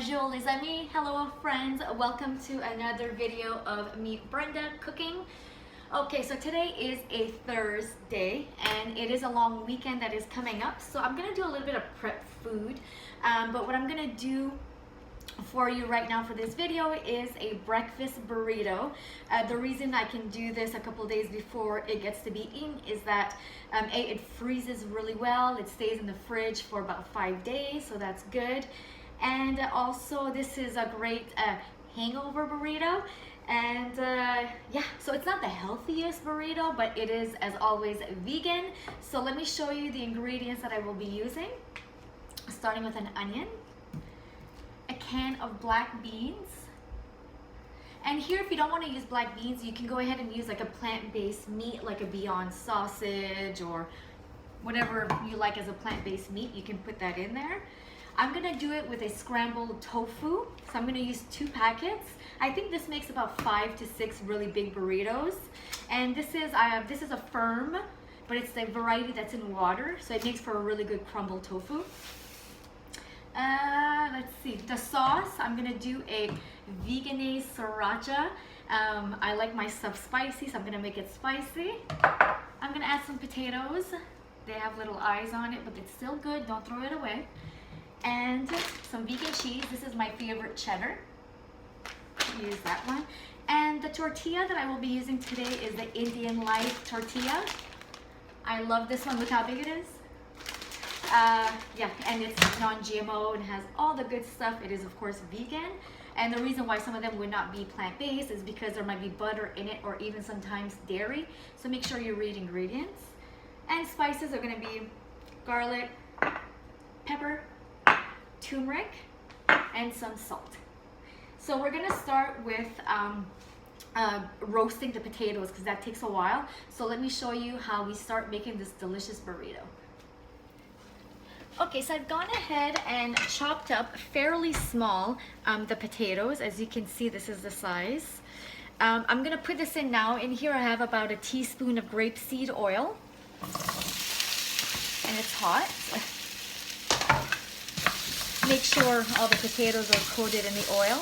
bonjour les amis, hello friends, welcome to another video of me, Brenda, cooking. Okay, so today is a Thursday and it is a long weekend that is coming up, so I'm gonna do a little bit of prep food, but what I'm gonna do for you right now for this video is a breakfast burrito. The reason I can do this a couple days before it gets to be eaten is that A, it freezes really well, it stays in the fridge for about 5 days, so that's good. And also this is a great hangover burrito, and yeah, so it's not the healthiest burrito, but it is, as always, vegan. So let me show you the ingredients that I will be using, starting with an onion, a can of black beans, and here if you don't want to use black beans, you can go ahead and use like a plant-based meat, like a Beyond sausage or whatever you like as a plant-based meat. You can put that in there. I'm gonna do it with a scrambled tofu, so I'm gonna use 2 packets. I think this makes about 5 to 6 really big burritos, and this is a firm, but it's the variety that's in water, so it makes for a really good crumbled tofu. Let's see, the sauce, I'm gonna do a veganaise sriracha. I like my stuff spicy, so I'm gonna make it spicy. I'm gonna add some potatoes. They have little eyes on it, but it's still good, don't throw it away. And some vegan cheese. This is my favorite cheddar. Use that one. And the tortilla that I will be using today is the Indian Life tortilla. I love this one. Look how big it is. Yeah, and it's non-GMO and has all the good stuff. It is, of course, vegan. And the reason why some of them would not be plant-based is because there might be butter in it or even sometimes dairy. So make sure you read ingredients. And spices are going to be garlic, pepper, turmeric, and some salt. So we're gonna start with roasting the potatoes because that takes a while. So let me show you how we start making this delicious burrito. Okay, so I've gone ahead and chopped up fairly small the potatoes. As you can see, this is the size. I'm gonna put this in now. In here I have about a teaspoon of grapeseed oil, and it's hot. Make sure all the potatoes are coated in the oil.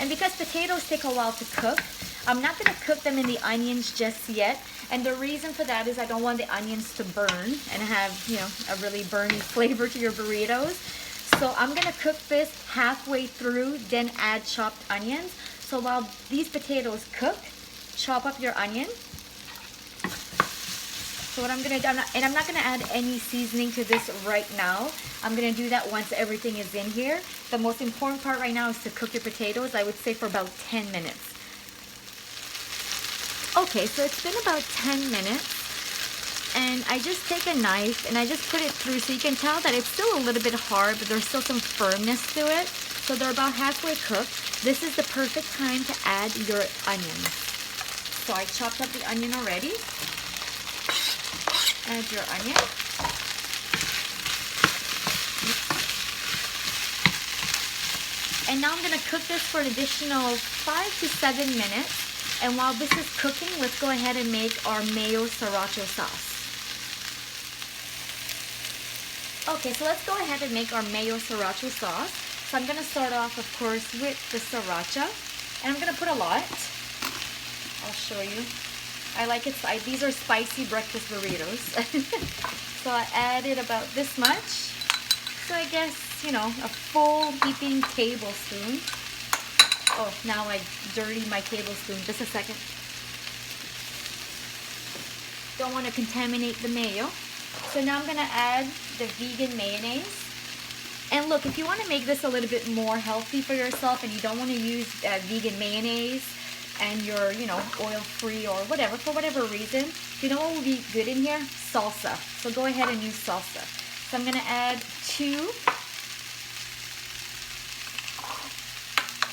And because potatoes take a while to cook, I'm not going to cook them in the onions just yet. And the reason for that is I don't want the onions to burn and have, you know, a really burny flavor to your burritos. So I'm going to cook this halfway through, then add chopped onions. So while these potatoes cook, chop up your onion. So what I'm gonna do, I'm not gonna add any seasoning to this right now. I'm gonna do that once everything is in here. The most important part right now is to cook your potatoes, I would say for about 10 minutes. Okay, so it's been about 10 minutes, and I just take a knife and I just put it through, so you can tell that it's still a little bit hard, but there's still some firmness to it. So they're about halfway cooked. This is the perfect time to add your onions. So I chopped up the onion already. Add your onion. And now I'm going to cook this for an additional 5 to 7 minutes. And while this is cooking, let's go ahead and make our mayo sriracha sauce. Okay, so let's go ahead and make our mayo sriracha sauce. So I'm going to start off, of course, with the sriracha. And I'm going to put a lot. I'll show you. I like it, these are spicy breakfast burritos. So I added about this much. So I guess, you know, a full heaping tablespoon. Oh, now I dirty my tablespoon. Just a second. Don't want to contaminate the mayo. So now I'm going to add the vegan mayonnaise. And look, if you want to make this a little bit more healthy for yourself and you don't want to use vegan mayonnaise, and you're, you know, oil-free or whatever, for whatever reason, you know what would be good in here? Salsa. So go ahead and use salsa. So I'm going to add 2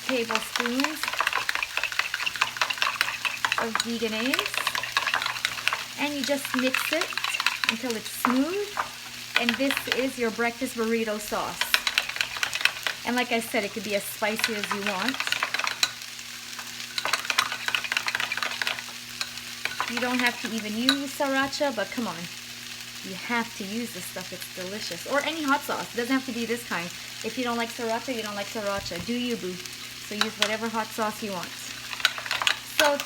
tablespoons of veganaise, and you just mix it until it's smooth, and this is your breakfast burrito sauce. And like I said, it could be as spicy as you want. You don't have to even use sriracha, but come on. You have to use this stuff. It's delicious. Or any hot sauce. It doesn't have to be this kind. If you don't like sriracha, you don't like sriracha. Do you, boo? So use whatever hot sauce you want. So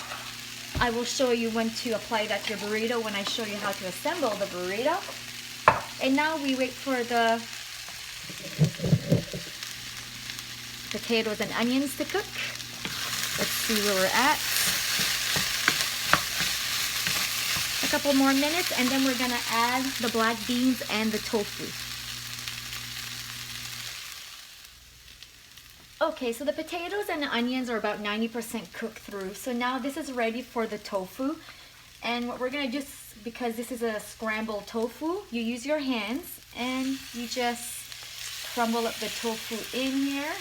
I will show you when to apply that to your burrito when I show you how to assemble the burrito. And now we wait for the potatoes and onions to cook. Let's see where we're at. A couple more minutes, and then we're gonna add the black beans and the tofu. Okay, so the potatoes and the onions are about 90% cooked through. So now this is ready for the tofu. And what we're gonna do, because this is a scrambled tofu, you use your hands and you just crumble up the tofu in here.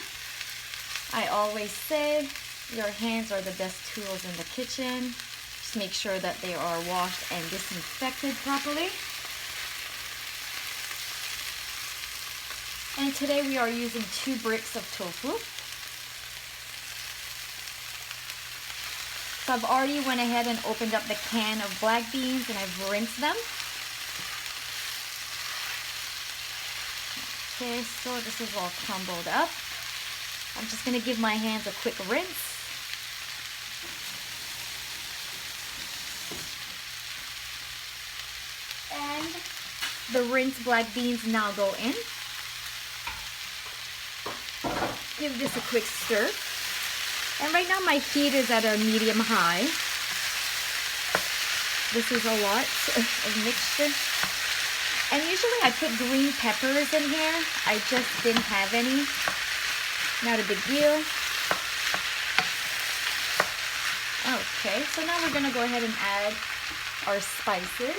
I always say your hands are the best tools in the kitchen. Just make sure that they are washed and disinfected properly. And today we are using 2 bricks of tofu. So I've already went ahead and opened up the can of black beans and I've rinsed them. Okay, so this is all crumbled up. I'm just going to give my hands a quick rinse. And the rinsed black beans now go in. Give this a quick stir. And right now my heat is at a medium-high. This is a lot of mixture. And usually I put green peppers in here. I just didn't have any. Not a big deal. Okay, so now we're gonna go ahead and add our spices.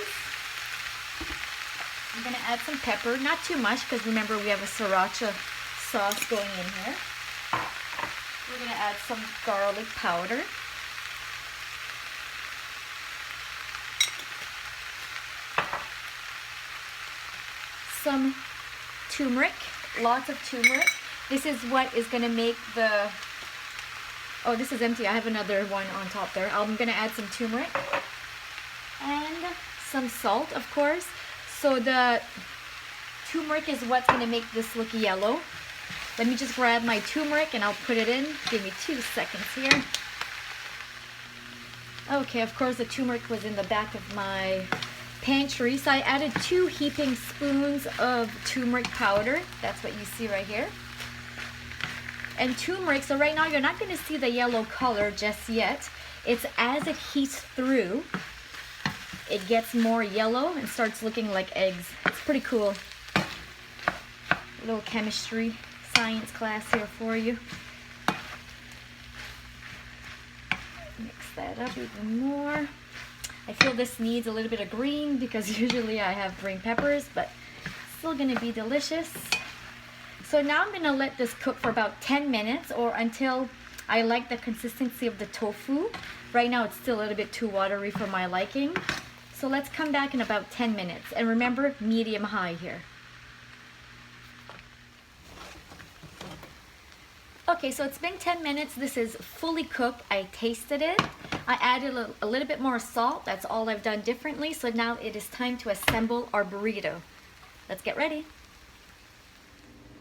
I'm gonna add some pepper, not too much, because remember we have a sriracha sauce going in here. We're gonna add some garlic powder. Some turmeric, lots of turmeric. This is what is gonna make the, oh, this is empty. I have another one on top there. I'm gonna add some turmeric and some salt, of course. So the turmeric is what's gonna make this look yellow. Let me just grab my turmeric and I'll put it in. Give me 2 seconds here. Okay, of course the turmeric was in the back of my pantry. So I added 2 heaping spoons of turmeric powder. That's what you see right here. And turmeric, so right now you're not going to see the yellow color just yet. It's as it heats through, it gets more yellow and starts looking like eggs. It's pretty cool. A little chemistry science class here for you. Mix that up even more. I feel this needs a little bit of green because usually I have green peppers, but it's still going to be delicious. So now I'm going to let this cook for about 10 minutes or until I like the consistency of the tofu. Right now it's still a little bit too watery for my liking. So let's come back in about 10 minutes. And remember, medium-high here. Okay, so it's been 10 minutes. This is fully cooked. I tasted it. I added a little bit more salt. That's all I've done differently. So now it is time to assemble our burrito. Let's get ready.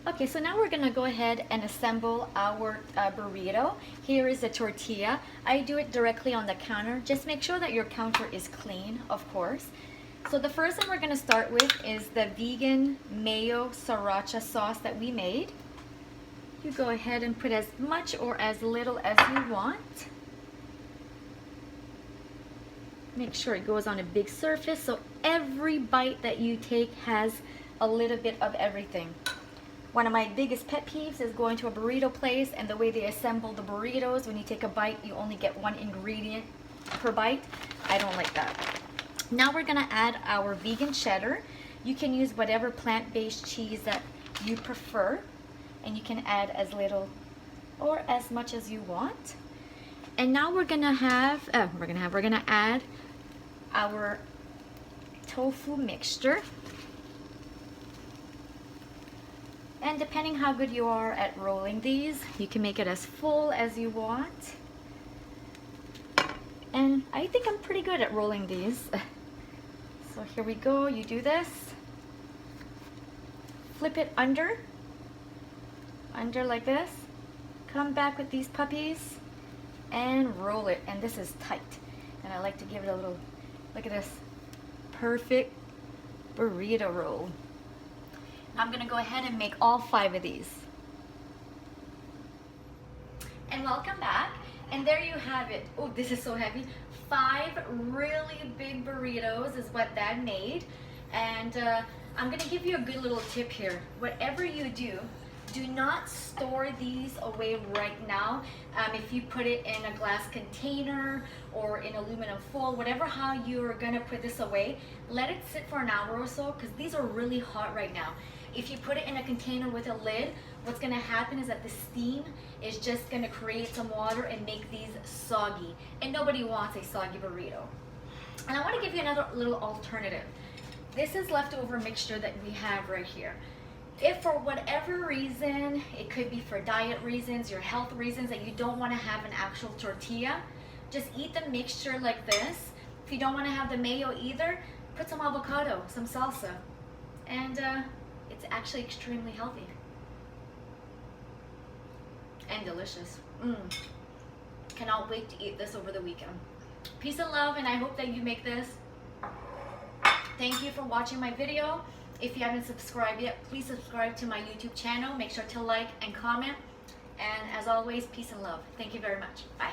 Okay, so now we're gonna go ahead and assemble our burrito. Here is the tortilla. I do it directly on the counter. Just make sure that your counter is clean, of course. So the first thing we're gonna start with is the vegan mayo sriracha sauce that we made. You go ahead and put as much or as little as you want. Make sure it goes on a big surface so every bite that you take has a little bit of everything. One of my biggest pet peeves is going to a burrito place and the way they assemble the burritos. When you take a bite, you only get 1 ingredient per bite. I don't like that. Now we're gonna add our vegan cheddar. You can use whatever plant-based cheese that you prefer, and you can add as little or as much as you want. And now we're gonna add our tofu mixture. And depending how good you are at rolling these, you can make it as full as you want. And I think I'm pretty good at rolling these. So here we go, you do this. Flip it under like this. Come back with these puppies and roll it. And this is tight. And I like to give it a little, look at this, perfect burrito roll. I'm gonna go ahead and make all 5 of these. And welcome back. And there you have it. Oh, this is so heavy. 5 really big burritos is what Dad made. And I'm gonna give you a good little tip here. Whatever you do, do not store these away right now. If you put it in a glass container or in aluminum foil, whatever how you're gonna put this away, let it sit for an hour or so, because these are really hot right now. If you put it in a container with a lid, what's gonna happen is that the steam is just gonna create some water and make these soggy. And nobody wants a soggy burrito. And I wanna give you another little alternative. This is leftover mixture that we have right here. If for whatever reason, it could be for diet reasons, your health reasons, that you don't wanna have an actual tortilla, just eat the mixture like this. If you don't wanna have the mayo either, put some avocado, some salsa, and it's actually extremely healthy. And delicious. Cannot wait to eat this over the weekend. Peace and love, and I hope that you make this. Thank you for watching my video. If you haven't subscribed yet, please subscribe to my YouTube channel. Make sure to like and comment. And as always, peace and love. Thank you very much. Bye.